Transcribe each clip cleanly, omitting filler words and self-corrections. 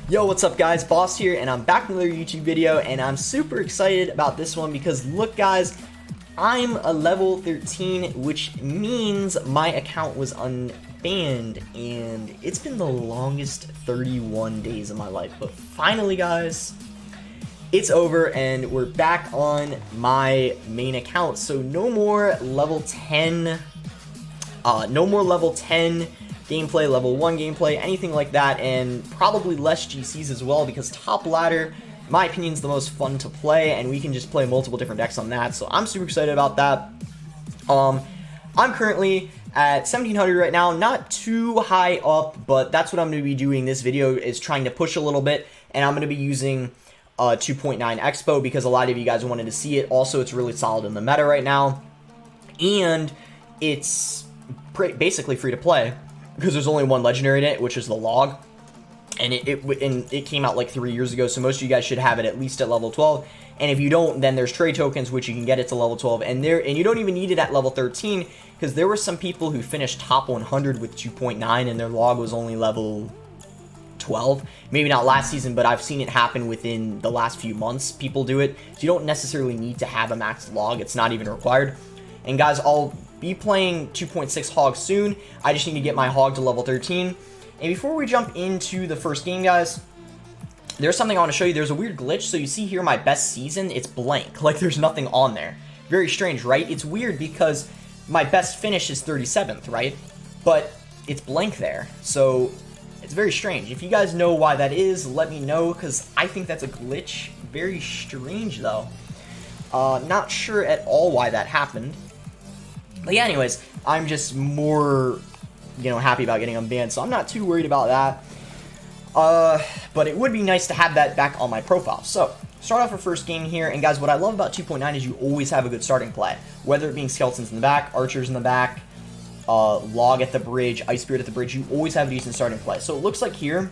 Yo, what's up guys, Boss here, and I'm back with another YouTube video, and I'm super excited about this one because look guys, I'm a level 13, which means my account was unbanned, and it's been the longest 31 days of my life, but finally guys, it's over, and we're back on my main account, so no more level 10, gameplay, level 1 gameplay, anything like that, and probably less GCs as well, because top ladder, in my opinion, is the most fun to play, and we can just play multiple different decks on that, so I'm super excited about that. I'm currently at 1700 right now, not too high up, but that's what I'm going to be doing. This video is trying to push a little bit, and I'm going to be using 2.9 XBOW because a lot of you guys wanted to see it. Also, it's really solid in the meta right now, and it's basically free to play because there's only one legendary in it, which is the log, and it came out like 3 years ago, so most of you guys should have it at least at level 12, and if you don't, then there's trade tokens which you can get it to level 12, and you don't even need it at level 13 because there were some people who finished top 100 with 2.9 and their log was only level 12. Maybe not last season, but I've seen it happen within the last few months. People do it, so you don't necessarily need to have a maxed log. It's not even required. And guys, I'll be playing 2.6 hog soon. I just need to get my hog to level 13. And before we jump into the first game, guys, there's something I want to show you. There's a weird glitch. So you see here my best season, it's blank. Like there's nothing on there. Very strange, right? It's weird because my best finish is 37th, right? But it's blank there. So it's very strange. If you guys know why that is, let me know, because I think that's a glitch. Very strange, though. Not sure at all why that happened. But yeah, anyways, I'm just more, happy about getting unbanned, so I'm not too worried about that. But it would be nice to have that back on my profile. So, start off our first game here, and guys, what I love about 2.9 is you always have a good starting play. Whether it being skeletons in the back, archers in the back, log at the bridge, ice spirit at the bridge, you always have a decent starting play. So it looks like here,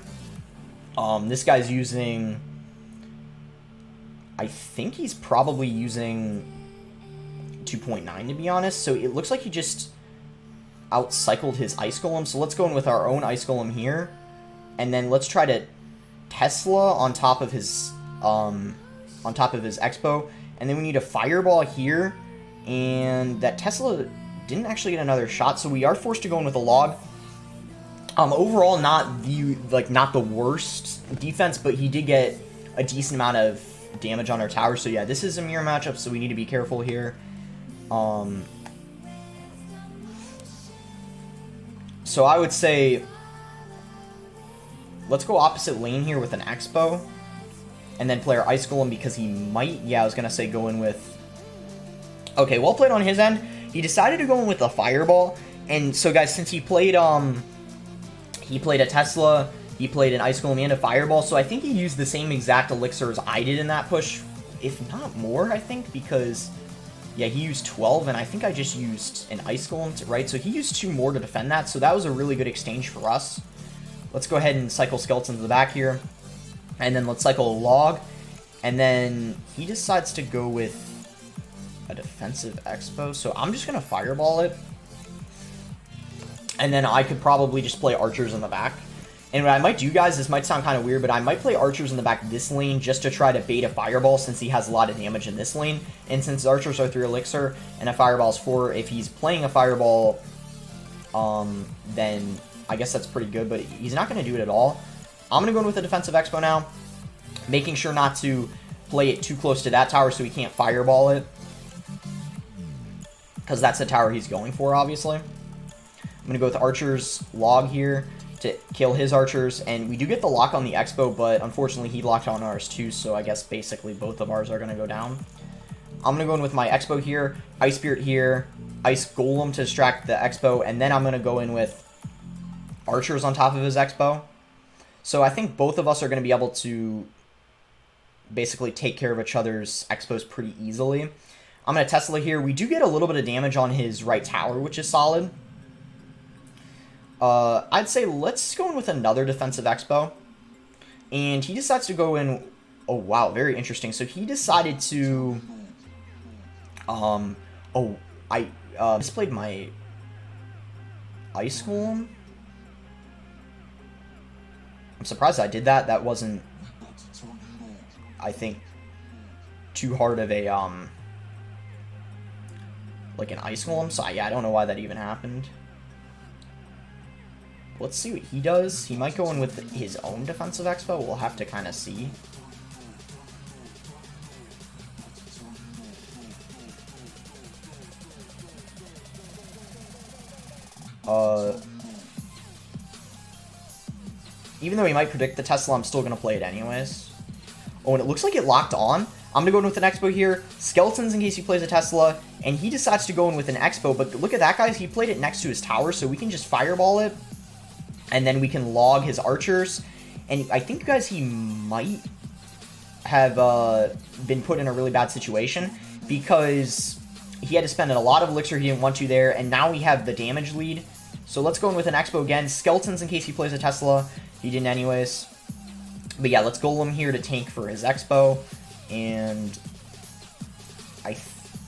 this guy's using, I think he's probably using 2.9 to be honest, so it looks like he just outcycled his ice golem. So let's go in with our own ice golem here, and then let's try to Tesla on top of his expo, and then we need a fireball here, and that Tesla didn't actually get another shot, so we are forced to go in with a log. Overall, not the worst defense, but he did get a decent amount of damage on our tower. So yeah, this is a mirror matchup, so we need to be careful here. So I would say let's go opposite lane here with an expo, and then play our ice golem because he might. Yeah, I was gonna say go in with. Okay, well played on his end. He decided to go in with a fireball, and so guys, since he played a Tesla, he played an ice golem and a fireball, so I think he used the same exact elixir as I did in that push, if not more, I think, because yeah, he used 12, and I think I just used an ice golem, right? So he used 2 more to defend that, so that was a really good exchange for us. Let's go ahead and cycle skeletons to the back here, and then let's cycle a log, and then he decides to go with a defensive expo, so I'm just gonna fireball it, and then I could probably just play archers in the back. And what I might do, guys, this might sound kind of weird, but I might play archers in the back this lane just to try to bait a fireball since he has a lot of damage in this lane. And since archers are 3 elixir and a fireball is 4, if he's playing a fireball, then I guess that's pretty good, but he's not going to do it at all. I'm going to go in with a defensive expo now, making sure not to play it too close to that tower so he can't fireball it, because that's the tower he's going for, obviously. I'm going to go with archers log here to kill his archers, and we do get the lock on the expo, but unfortunately he locked on ours too, so I guess basically both of ours are going to go down. I'm going to go in with my expo here, ice spirit here, ice golem to distract the expo, and then I'm going to go in with archers on top of his expo. So I think both of us are going to be able to basically take care of each other's expos pretty easily. I'm going to Tesla here. We do get a little bit of damage on his right tower, which is solid. I'd say let's go in with another defensive expo. And he decides to go in. Oh, wow. Very interesting. So he decided to. I misplayed my ice golem. I'm surprised I did that. That wasn't, I think, too hard of a, like an ice golem. So, yeah, I don't know why that even happened. Let's see what he does. He might go in with his own defensive expo. We'll have to kind of see. Even though he might predict the Tesla, I'm still going to play it anyways. Oh, and it looks like it locked on. I'm going to go in with an Expo here. Skeletons in case he plays a Tesla. And he decides to go in with an Expo. But look at that, guys. He played it next to his tower, so we can just fireball it. And then we can log his archers. And I think, guys, he might have been put in a really bad situation. Because he had to spend a lot of elixir he didn't want to there. And now we have the damage lead. So let's go in with an Expo again. Skeletons in case he plays a Tesla. He didn't anyways. But yeah, let's Golem here to tank for his Expo. And I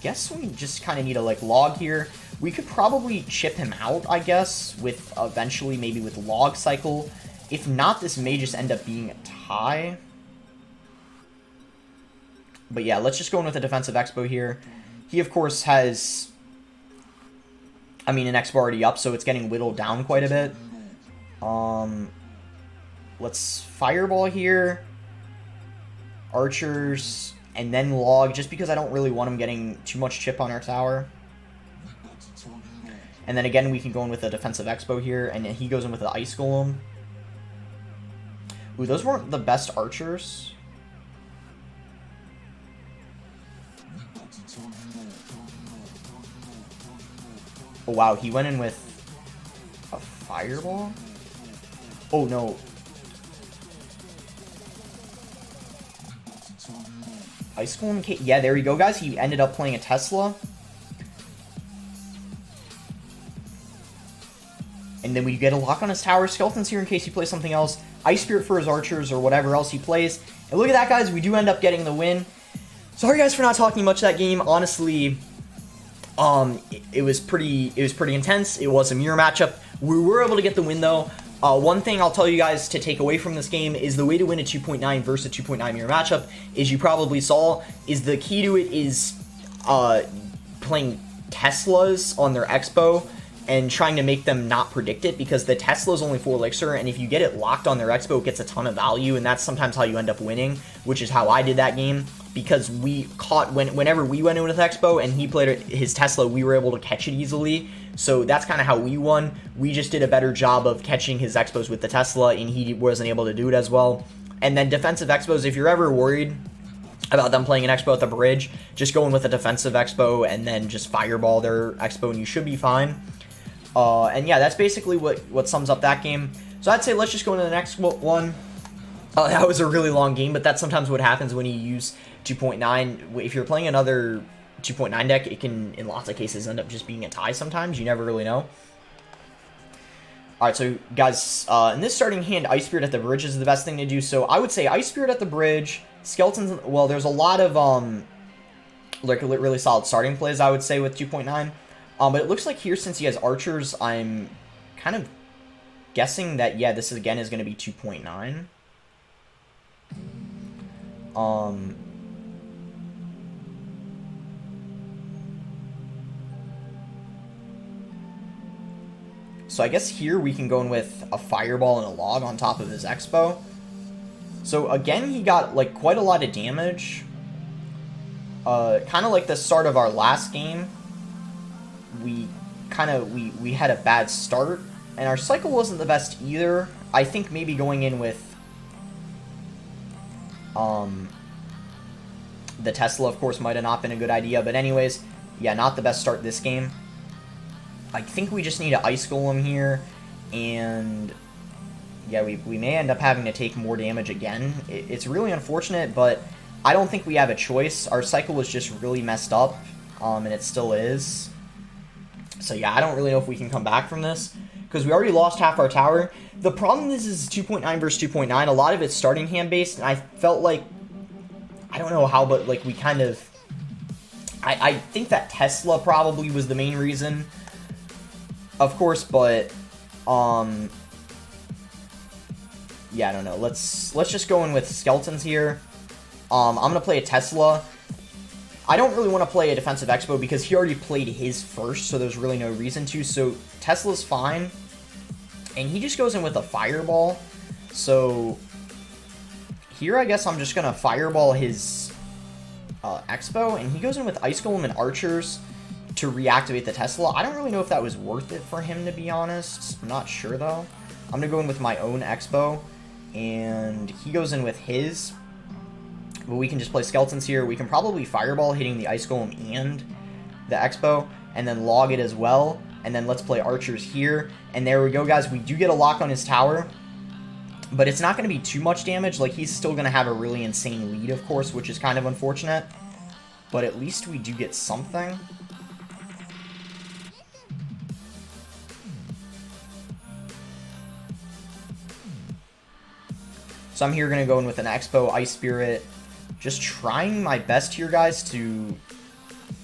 guess we just kind of need to like log here. We could probably chip him out, I guess, with eventually maybe with log cycle. If not, this may just end up being a tie. But yeah, let's just go in with a defensive Expo here. He, of course, has, I mean, an Expo already up, so it's getting whittled down quite a bit. Let's fireball here. Archers, and then log, just because I don't really want him getting too much chip on our tower. And then again, we can go in with a defensive Expo here, and he goes in with the Ice Golem. Ooh, those weren't the best archers. Oh, wow, he went in with a fireball? Oh, no. Ice Golem, yeah, there we go, guys. He ended up playing a Tesla. And then we get a lock on his tower. Skeletons here in case he plays something else. Ice Spirit for his archers or whatever else he plays. And look at that, guys. We do end up getting the win. Sorry, guys, for not talking much that game. Honestly, it was pretty intense. It was a mirror matchup. We were able to get the win, though. One thing I'll tell you guys to take away from this game is the way to win a 2.9 versus a 2.9 mirror matchup, is you probably saw, is the key to it is playing Teslas on their Expo and trying to make them not predict it, because the Tesla is only 4 elixir, and if you get it locked on their Expo, it gets a ton of value, and that's sometimes how you end up winning, which is how I did that game, because we caught, whenever we went in with Expo and he played his Tesla, we were able to catch it easily, so that's kind of how we won. We just did a better job of catching his Expos with the Tesla, and he wasn't able to do it as well. And then defensive Expos, if you're ever worried about them playing an Expo at the bridge, just go in with a defensive Expo and then just fireball their Expo and you should be fine. And yeah, that's basically what sums up that game. So I'd say let's just go into the next one. That was a really long game, but that's sometimes what happens when you use 2.9. If you're playing another 2.9 deck, it can, in lots of cases, end up just being a tie sometimes. You never really know. Alright, so guys, in this starting hand, Ice Spirit at the bridge is the best thing to do. So I would say Ice Spirit at the bridge, Skeletons, well, there's a lot of, like, really solid starting plays, I would say, with 2.9. But it looks like here, since he has archers, I'm kind of guessing that, yeah, this again is going to be 2.9. So I guess here we can go in with a fireball and a log on top of his Expo. So again, he got like quite a lot of damage. Kind of like the start of our last game. We had a bad start, and our cycle wasn't the best either. I think maybe going in with the Tesla, of course, might have not been a good idea, but anyways, yeah, not the best start this game. I think we just need an Ice Golem here, and yeah, we may end up having to take more damage again. It's really unfortunate, but I don't think we have a choice. Our cycle was just really messed up, and it still is. So yeah, I don't really know if we can come back from this, because we already lost half our tower. The problem is 2.9 versus 2.9. A lot of it's starting hand based, and I felt like, I don't know how, but like we kind of, I think that Tesla probably was the main reason, of course, but yeah, I don't know. Let's just go in with skeletons here. I'm gonna play a Tesla. I don't really want to play a defensive Expo because he already played his first, so there's really no reason to. So Tesla's fine, and he just goes in with a Fireball. So here, I guess I'm just gonna Fireball his Expo, and he goes in with Ice Golem and Archers to reactivate the Tesla. I don't really know if that was worth it for him, to be honest. I'm not sure, though. I'm going to go in with my own Expo, and he goes in with his. But we can just play Skeletons here. We can probably Fireball hitting the Ice Golem and the Expo, and then log it as well. And then let's play Archers here. And there we go, guys. We do get a lock on his tower, but it's not going to be too much damage. Like, he's still going to have a really insane lead, of course, which is kind of unfortunate. But at least we do get something. So I'm here going to go in with an Expo, Ice Spirit. Just trying my best here, guys, to,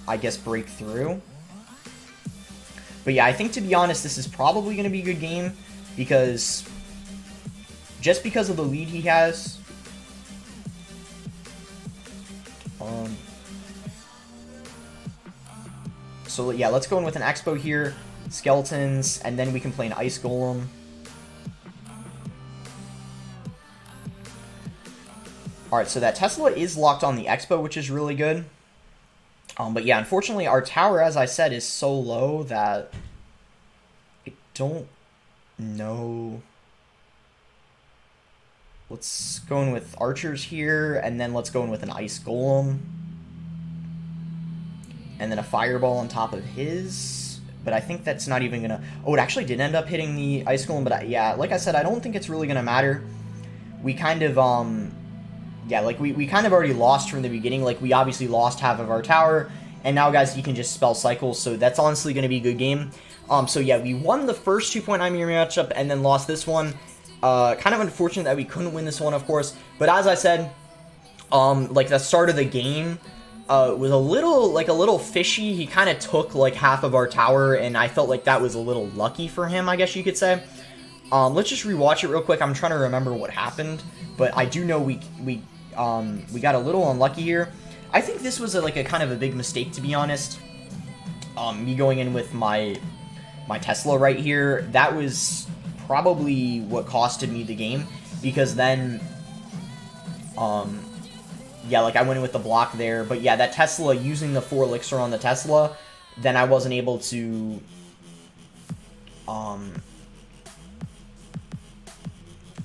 I guess, break through. But yeah, I think, to be honest, this is probably going to be a good game. Because, just because of the lead he has. So yeah, let's go in with an Expo here. Skeletons, and then we can play an Ice Golem. Alright, so that Tesla is locked on the Expo, which is really good. But yeah, unfortunately, our tower, as I said, is so low that I don't know. Let's go in with Archers here, and then let's go in with an Ice Golem. And then a Fireball on top of his. But I think that's not even going to... Oh, it actually did end up hitting the Ice Golem, but yeah, like I said, I don't think it's really going to matter. We kind of... Yeah, like, we kind of already lost from the beginning. Like, we obviously lost half of our tower. And now, guys, he can just spell cycles. So that's honestly going to be a good game. So, yeah, we won the first 2.9 mirror matchup and then lost this one. Kind of unfortunate that we couldn't win this one, of course. But as I said, like, the start of the game was a little fishy. He kind of took, like, half of our tower. And I felt like that was a little lucky for him, I guess you could say. Let's just rewatch it real quick. I'm trying to remember what happened. But I do know we got a little unlucky here. I think this was like a kind of a big mistake, to be honest. Me going in with my Tesla right here, that was probably what costed me the game, because then yeah, like, I went in with the block there. But yeah, that Tesla, using the 4 elixir on the Tesla, then I wasn't able to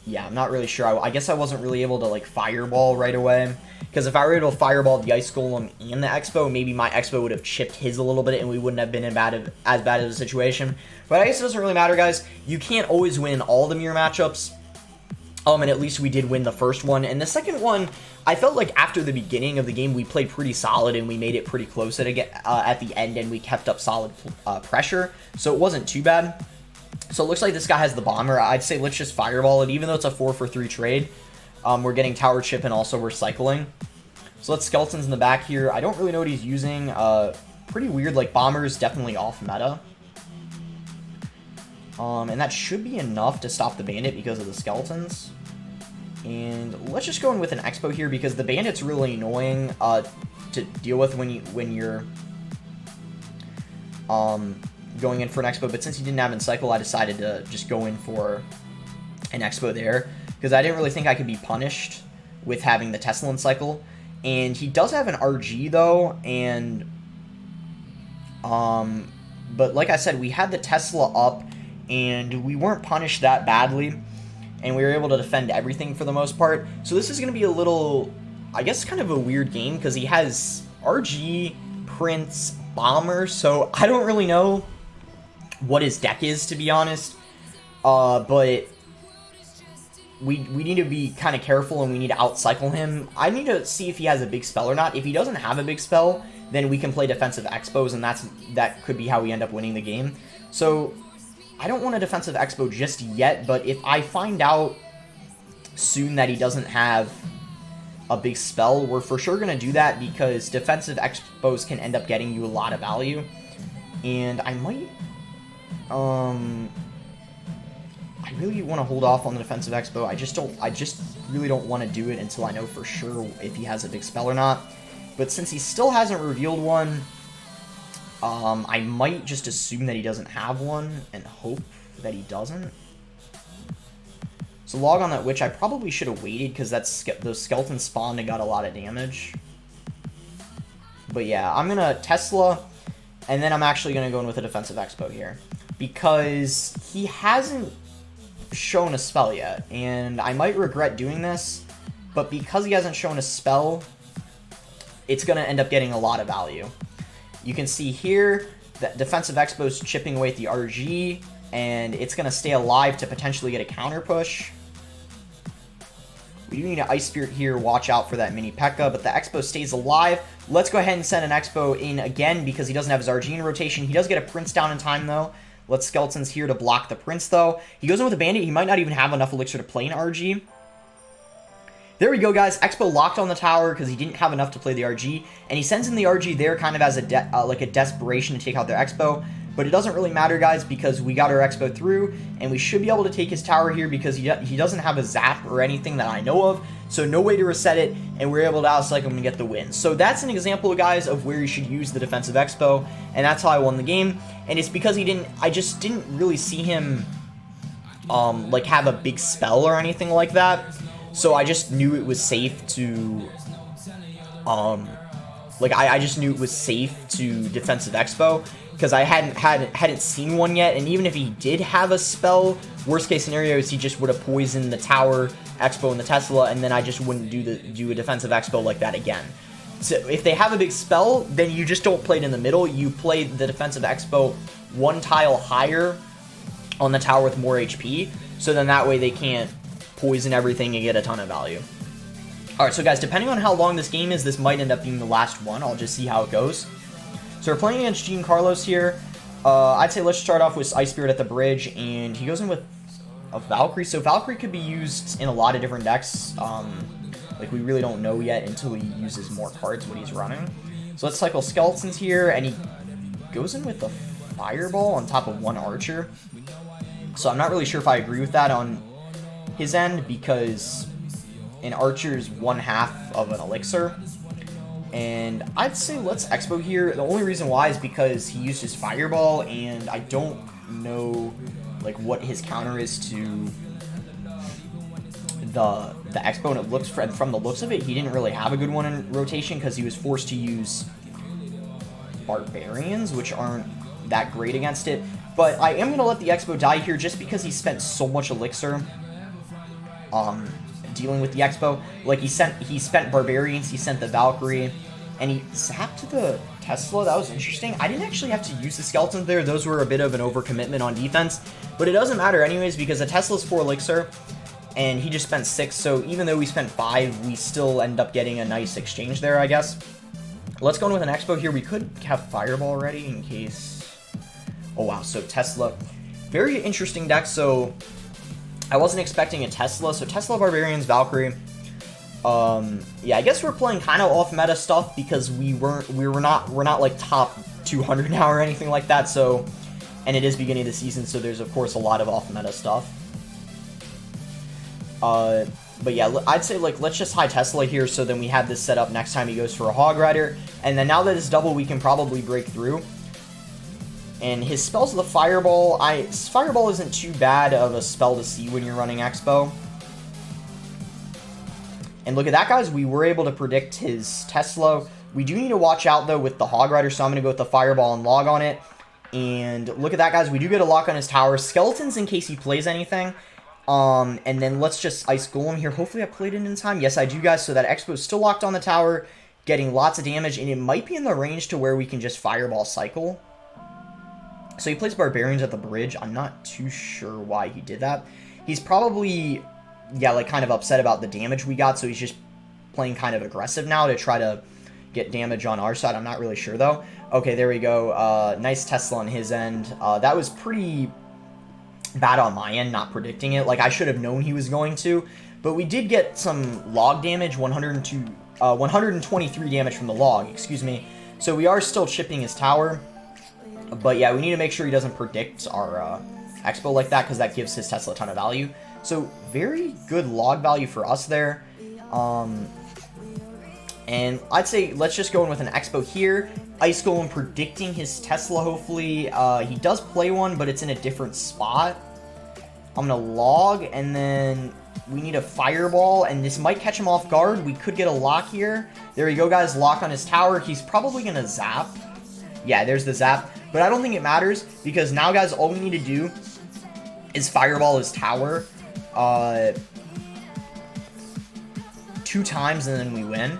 yeah, I'm not really sure. I guess I wasn't really able to, like, Fireball right away. Because if I were able to Fireball the Ice Golem and the Expo, maybe my Expo would have chipped his a little bit and we wouldn't have been in as bad of a situation. But I guess it doesn't really matter, guys. You can't always win all the mirror matchups. And at least we did win the first one. And the second one, I felt like after the beginning of the game, we played pretty solid and we made it pretty close at the end, and we kept up solid pressure. So it wasn't too bad. So it looks like this guy has the bomber. I'd say let's just Fireball it, even though it's a 4-for-3 trade. We're getting tower chip and also we're cycling. So let's Skeletons in the back here. I don't really know what he's using. Pretty weird. Like, bomber's definitely off meta. And that should be enough to stop the bandit because of the Skeletons. And let's just go in with an Expo here because the bandit's really annoying to deal with when you're going in for an Expo. But since he didn't have Encycle, I decided to just go in for an Expo there, because I didn't really think I could be punished with having the Tesla Encycle. And he does have an RG though, and but like I said, we had the Tesla up and we weren't punished that badly, and we were able to defend everything for the most part. So this is going to be a little, I guess, kind of a weird game because he has RG, Prince, Bomber, so I don't really know what his deck is, to be honest. But we need to be kind of careful and we need to outcycle him. I need to see if he has a big spell or not. If he doesn't have a big spell, then we can play defensive Expos, and that could be how we end up winning the game. So I don't want a defensive Expo just yet, but if I find out soon that he doesn't have a big spell, we're for sure going to do that, because defensive Expos can end up getting you a lot of value. And I might I really want to hold off on the defensive expo. I just really don't want to do it until I know for sure if he has a big spell or not. But since he still hasn't revealed one, I might just assume that he doesn't have one and hope that he doesn't. So log on that witch. I probably should have waited because those skeletons spawned and got a lot of damage. But yeah, I'm gonna Tesla, and then I'm actually gonna go in with a defensive expo here because he hasn't shown a spell yet, and I might regret doing this, but because he hasn't shown a spell, it's gonna end up getting a lot of value. You can see here that defensive expo is chipping away at the RG, and it's gonna stay alive to potentially get a counter push. We do need an Ice Spirit here. Watch out for that mini P.E.K.K.A, but the Expo stays alive. Let's go ahead and send an Expo in again because he doesn't have his RG in rotation. He does get a Prince down in time, though. Let's Skeletons here to block the Prince, though. He goes in with a Bandit. He might not even have enough Elixir to play an RG. There we go, guys. Expo locked on the tower because he didn't have enough to play the RG, and he sends in the RG there kind of as like a desperation to take out their Expo. But it doesn't really matter, guys, because we got our Expo through, and we should be able to take his tower here because he doesn't have a zap or anything that I know of, so no way to reset it, and we're able to outcycle him and get the win. So that's an example, guys, of where you should use the defensive Expo, and that's how I won the game. And it's because I just didn't really see him, like, have a big spell or anything like that, so I just knew it was safe to, I just knew it was safe to defensive Expo, because I hadn't seen one yet, and even if he did have a spell, worst case scenario is he just would have poisoned the tower, Expo, and the Tesla, and then I just wouldn't do a defensive Expo like that again. So if they have a big spell, then you just don't play it in the middle. You play the defensive Expo one tile higher on the tower with more HP, so then that way they can't poison everything and get a ton of value. Alright, so guys, depending on how long this game is, this might end up being the last one. I'll just see how it goes. So we're playing against Gene Carlos here. I'd say let's start off with Ice Spirit at the bridge, and he goes in with a Valkyrie. So Valkyrie could be used in a lot of different decks. Like, we really don't know yet until he uses more cards what he's running. So let's cycle Skeletons here, and he goes in with a Fireball on top of one Archer. So I'm not really sure if I agree with that on his end, because an Archer is one half of an Elixir. And I'd say let's Expo here. The only reason why is because he used his Fireball, and I don't know like what his counter is to the Expo, and it looks from the looks of it, he didn't really have a good one in rotation because he was forced to use Barbarians, which aren't that great against it. But I am gonna let the Expo die here just because he spent so much Elixir dealing with the Expo. Like, he spent Barbarians, he sent the Valkyrie, and he zapped the Tesla. That was interesting. I didn't actually have to use the Skeletons there. Those were a bit of an overcommitment on defense, but it doesn't matter anyways because the Tesla's 4 Elixir, and he just spent 6, so even though we spent 5, we still end up getting a nice exchange there, I guess. Let's go in with an Expo here. We could have Fireball ready in case... Oh, wow, so Tesla. Very interesting deck, so... I wasn't expecting a Tesla, so Tesla, Barbarians, Valkyrie. Yeah, I guess we're playing kind of off meta stuff because we're not like top 200 now or anything like that. So, and it is beginning of the season, so there's of course a lot of off meta stuff. But yeah, I'd say like let's just high Tesla here, so then we have this set up next time he goes for a Hog Rider, and then now that it's double, we can probably break through. And his spells of the Fireball, Fireball isn't too bad of a spell to see when you're running Expo. And look at that, guys. We were able to predict his Tesla. We do need to watch out, though, with the Hog Rider, so I'm going to go with the Fireball and log on it. And look at that, guys. We do get a lock on his tower. Skeletons in case he plays anything. And then let's just Ice Golem here. Hopefully I played it in time. Yes, I do, guys. So that Expo is still locked on the tower, getting lots of damage. And it might be in the range to where we can just Fireball cycle. So he plays Barbarians at the bridge. I'm not too sure why he did that. He's probably, yeah, like kind of upset about the damage we got, so he's just playing kind of aggressive now to try to get damage on our side. I'm not really sure, though. Okay, there we go. Nice Tesla on his end. That was pretty bad on my end, not predicting it. Like, I should have known he was going to. But we did get some log damage, 123 damage from the log, excuse me. So we are still chipping his tower. But yeah, we need to make sure he doesn't predict our Expo like that because that gives his Tesla a ton of value. So very good log value for us there. And I'd say let's just go in with an Expo here. Ice Golem predicting his Tesla, hopefully. He does play one, but it's in a different spot. I'm going to log, and then we need a Fireball, and this might catch him off guard. We could get a lock here. There we go, guys. Lock on his tower. He's probably going to zap. Yeah, there's the zap. But I don't think it matters, because now, guys, all we need to do is Fireball his tower 2 times, and then we win.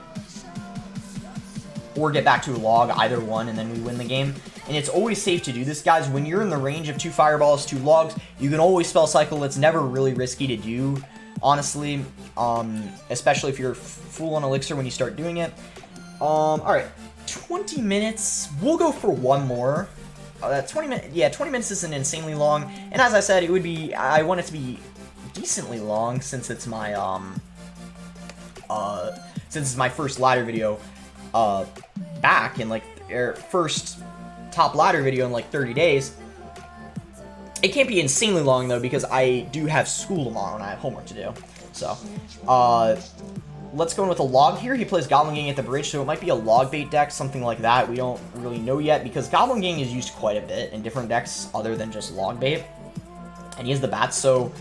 Or get back to a log, either one, and then we win the game. And it's always safe to do this, guys. When you're in the range of 2 Fireballs, 2 logs, you can always spell cycle. It's never really risky to do, honestly, especially if you're full on Elixir when you start doing it. Alright, 20 minutes. We'll go for one more. 20 minutes isn't insanely long. And as I said, it would be, I want it to be decently long since it's my, since it's my first ladder video, back in, like, first top ladder video in, like, 30 days. It can't be insanely long, though, because I do have school tomorrow and I have homework to do. So, let's go in with a log here. He plays Goblin Gang at the bridge, so it might be a log bait deck, something like that. We don't really know yet, because Goblin Gang is used quite a bit in different decks other than just log bait. And he has the bats, so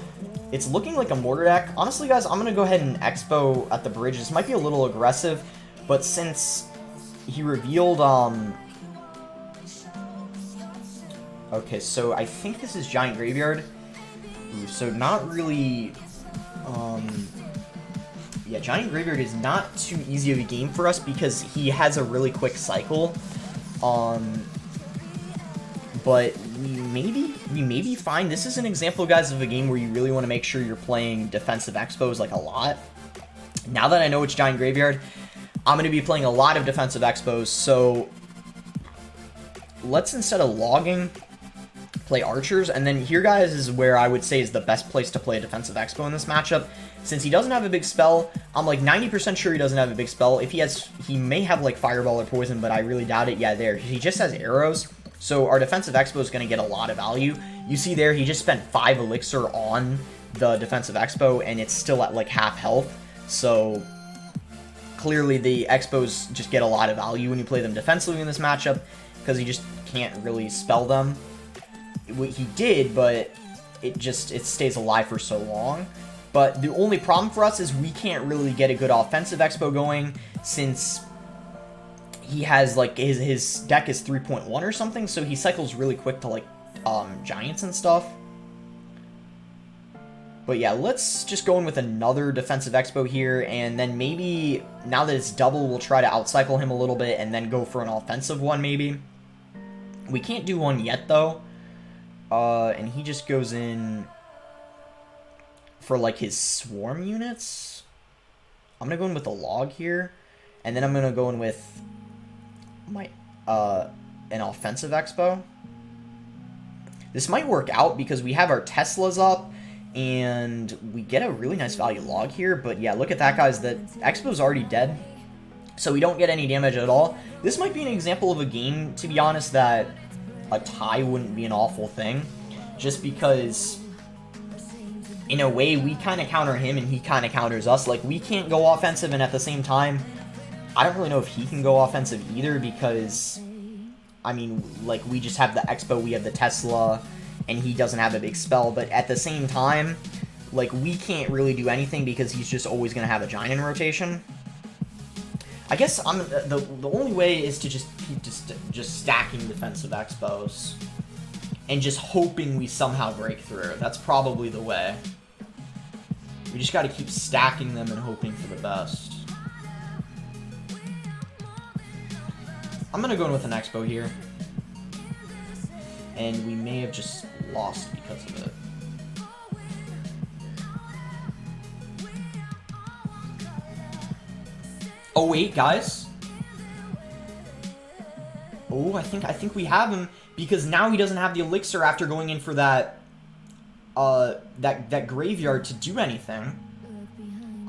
it's looking like a mortar deck. Honestly, guys, I'm going to go ahead and Expo at the bridge. This might be a little aggressive, but since he revealed, okay, so I think this is Giant Graveyard. Ooh, so not really, yeah, Giant Graveyard is not too easy of a game for us because he has a really quick cycle. But we may be fine. This is an example, guys, of a game where you really want to make sure you're playing defensive Expos, like, a lot. Now that I know it's Giant Graveyard, I'm going to be playing a lot of defensive Expos, so let's, instead of logging, play Archers. And then here, guys, is where I would say is the best place to play a defensive Expo in this matchup. Since he doesn't have a big spell, I'm like 90% sure he doesn't have a big spell. If he has, he may have like Fireball or Poison, but I really doubt it. Yeah, there. He just has arrows. So our defensive Expo is going to get a lot of value. You see there, he just spent 5 Elixir on the defensive Expo, and it's still at like half health. So clearly the Expos just get a lot of value when you play them defensively in this matchup, because he just can't really spell them. He did, but it stays alive for so long. But the only problem for us is we can't really get a good offensive Expo going, since he has, like, his deck is 3.1 or something, so he cycles really quick to, like, Giants and stuff. But yeah, let's just go in with another defensive Expo here, and then maybe, now that it's double, we'll try to outcycle him a little bit, and then go for an offensive one, maybe. We can't do one yet, though. And he just goes in for, like, his swarm units. I'm gonna go in with a log here, and then I'm gonna go in with my an offensive Expo. This might work out because we have our Teslas up and we get a really nice value log here. But yeah, look at that, guys. The Expo's already dead, so we don't get any damage at all. This might be an example of a game, to be honest, that a tie wouldn't be an awful thing, just because in a way we kind of counter him and he kind of counters us. Like, we can't go offensive, and at the same time I don't really know if he can go offensive either, because, I mean, like, we just have the Expo, we have the Tesla, and he doesn't have a big spell, but at the same time, like, we can't really do anything because he's just always going to have a Giant in rotation. I guess the only way is to just keep just stacking defensive Expos and just hoping we somehow break through. That's probably the way. We just got to keep stacking them and hoping for the best. I'm going to go in with an Expo here. And we may have just lost because of it. Oh, wait, guys. Oh, I think we have him, because now he doesn't have the Elixir after going in for that that graveyard to do anything.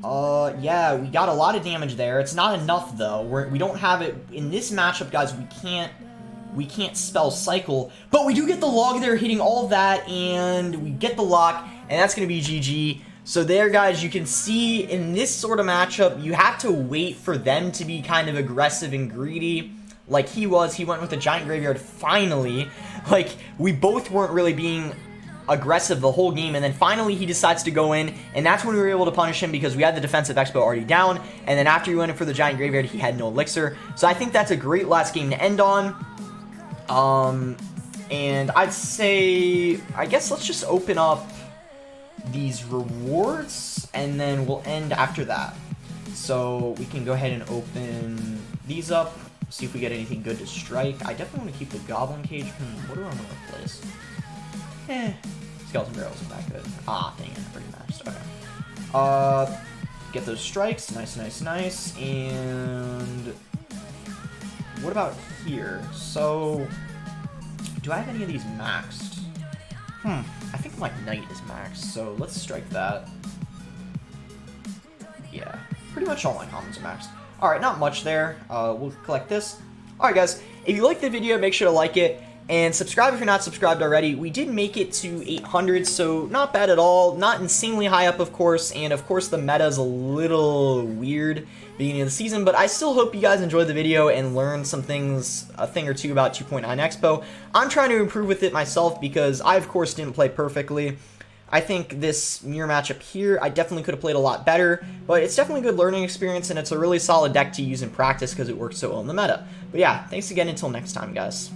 Yeah, we got a lot of damage there. It's not enough, though. We don't have it in this matchup, guys. We can't we can't spell cycle, but we do get the log there hitting all of that, and we get the lock, and that's going to be GG. So there, guys, you can see in this sort of matchup, you have to wait for them to be kind of aggressive and greedy like he was. He went with the giant graveyard finally. Like, we both weren't really being aggressive the whole game, and then finally he decides to go in, and that's when we were able to punish him because we had the defensive expo already down, and then after he went in for the giant graveyard, he had no elixir. So I think that's a great last game to end on. And I'd say, I guess let's just open up these rewards, and then we'll end after that. So we can go ahead and open these up, see if we get anything good to strike. I definitely want to keep the goblin cage. What do I want to replace? Skeleton barrels isn't that good. Ah, dang it, pretty matched. Okay. Get those strikes. Nice, nice, nice. And what about here? So, do I have any of these maxed? I think my knight is maxed, so let's strike that. Yeah, pretty much all my commons are maxed. Alright, not much there. We'll collect this. Alright, guys, if you liked the video, make sure to like it. And subscribe if you're not subscribed already. We did make it to 800, so not bad at all. Not insanely high up, of course. And, of course, the meta is a little weird beginning of the season. But I still hope you guys enjoyed the video and learned some things, a thing or two about 2.9 XBOW. I'm trying to improve with it myself because I, of course, didn't play perfectly. I think this mirror matchup here, I definitely could have played a lot better, but it's definitely a good learning experience, and it's a really solid deck to use in practice because it works so well in the meta. But yeah, thanks again until next time, guys.